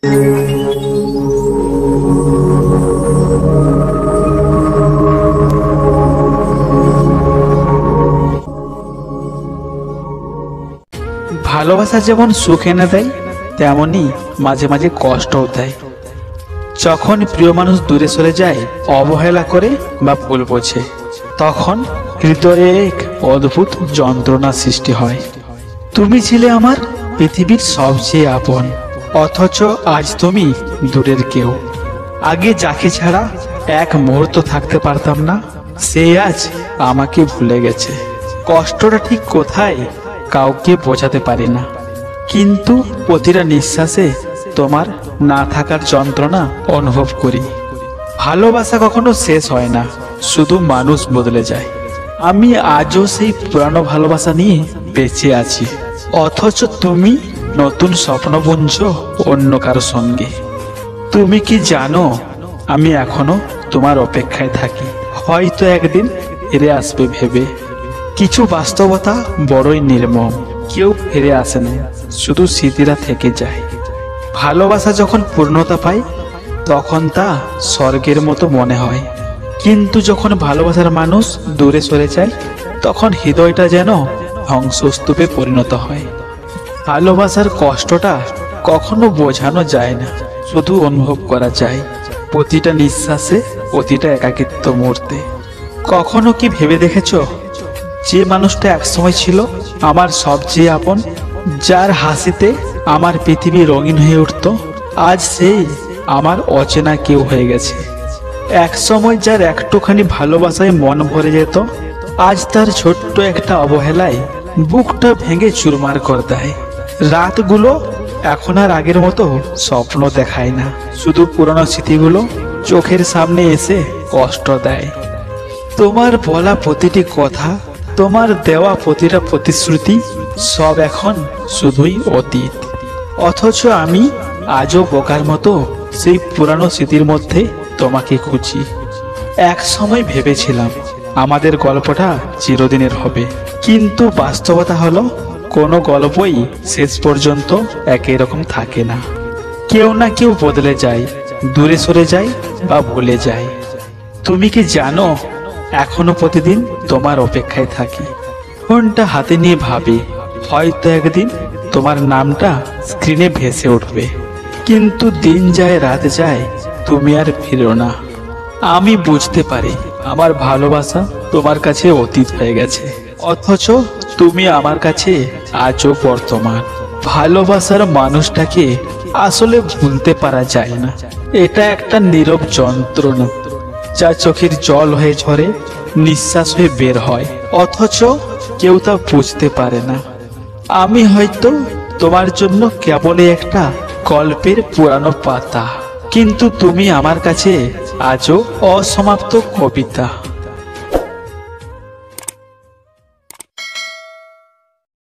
ভালোবাসা যেমন সুখ এনে দেয়, তেমনি মাঝে মাঝে কষ্টও দেয়। যখন প্রিয় মানুষ দূরে সরে যায়, অবহেলা করে বা ভুল বোঝে, তখন হৃদয়ে এক অদ্ভুত যন্ত্রণা সৃষ্টি হয়। তুমি ছিলে আমার পৃথিবীর সবচেয়ে আপন, অথচ আজ তুমি দূরের কেউ। আগে যাকে ছাড়া এক মুহূর্ত থাকতে পারতাম না, সে আজ আমাকে ভুলে গেছে। কষ্টটা ঠিক কোথায় কাউকে বোঝাতে পারি না, কিন্তু প্রতিটা নিঃশ্বাসে তোমার না থাকার যন্ত্রণা অনুভব করি। ভালোবাসা কখনো শেষ হয় না, শুধু মানুষ বদলে যায়। আমি আজও সেই পুরানো ভালোবাসা নিয়ে বেঁচে আছি, অথচ তুমি নতুন স্বপ্ন বুনছো অন্য কারো সঙ্গে। তুমি কি জানো, আমি এখনো তোমার অপেক্ষায় থাকি, হয়তো একদিন ফিরে আসবে ভেবে। কিছু বাস্তবতা বড়ই নির্মম, কেউ ফিরে আসে না, শুধু স্মৃতিরা থেকে যায়। ভালোবাসা যখন পূর্ণতা পায়, তখন তা স্বর্গের মতো মনে হয়, কিন্তু যখন ভালোবাসার মানুষ দূরে সরে যায়, তখন হৃদয়টা যেন ধ্বংসস্তূপে পরিণত হয়। ভালোবাসার কষ্টটা কখনো বোঝানো যায় না, শুধু অনুভব করা যায় প্রতিটা নিঃশ্বাসে, প্রতিটা একাকিত্ব মুহূর্তে। কখনো কি ভেবে দেখেছ, যে মানুষটা একসময় ছিল আমার সবচেয়ে আপন, যার হাসিতে আমার পৃথিবী রঙিন হয়ে উঠত, আজ সেই আমার অচেনা কেউ হয়ে গেছে। এক সময় যার একটুখানি ভালোবাসায় মন ভরে যেত, আজ তার ছোট্ট একটা অবহেলায় বুকটা ভেঙে চুরমার করে দেয়। রাতগুলো এখন আর আগের মতো স্বপ্ন দেখায় না, শুধু পুরনো স্মৃতিগুলো চোখের সামনে এসে কষ্ট দেয়। তোমার বলা প্রতিটি কথা, তোমার দেওয়া প্রতিটা প্রতিশ্রুতি, সব এখন শুধুই অতীত। অথচ আমি আজও বোকার মতো সেই পুরানো স্মৃতির মধ্যে তোমাকে খুঁজি। এক সময় ভেবেছিলাম আমাদের গল্পটা চিরদিনের হবে, কিন্তু বাস্তবতা হলো কোনো গল্পই শেষ পর্যন্ত একই রকম থাকে না। কেউ না কেউ বদলে যায়, দূরে সরে যায় বা ভুলে যায়। তুমি কি জানো, এখনো প্রতিদিন তোমার অপেক্ষায় থাকি। ফোনটা হাতে নিয়ে ভাবি, হয়তো একদিন তোমার নামটা স্ক্রিনে ভেসে উঠবে। কিন্তু দিন যায় রাত যায়, তুমি আর ফিরো না। আমি বুঝতে পারি আমার ভালোবাসা তোমার কাছে অতীত হয়ে গেছে, অথচ তুমি আমার কাছে আজও বর্তমান। ভালোবাসার মানুষটাকে আসলে ভুলতে পারা যায় না, এটা একটা নীরব যন্ত্রণা, যা চোখের জল হয়ে ঝরে, নিঃশ্বাস হয়ে বের হয়, অথচ কেউ তা বুঝতে পারে না। আমি হয়তো তোমার জন্য কেবলই একটা গল্পের পুরানো পাতা, কিন্তু তুমি আমার কাছে আজও অসমাপ্ত কবিতা।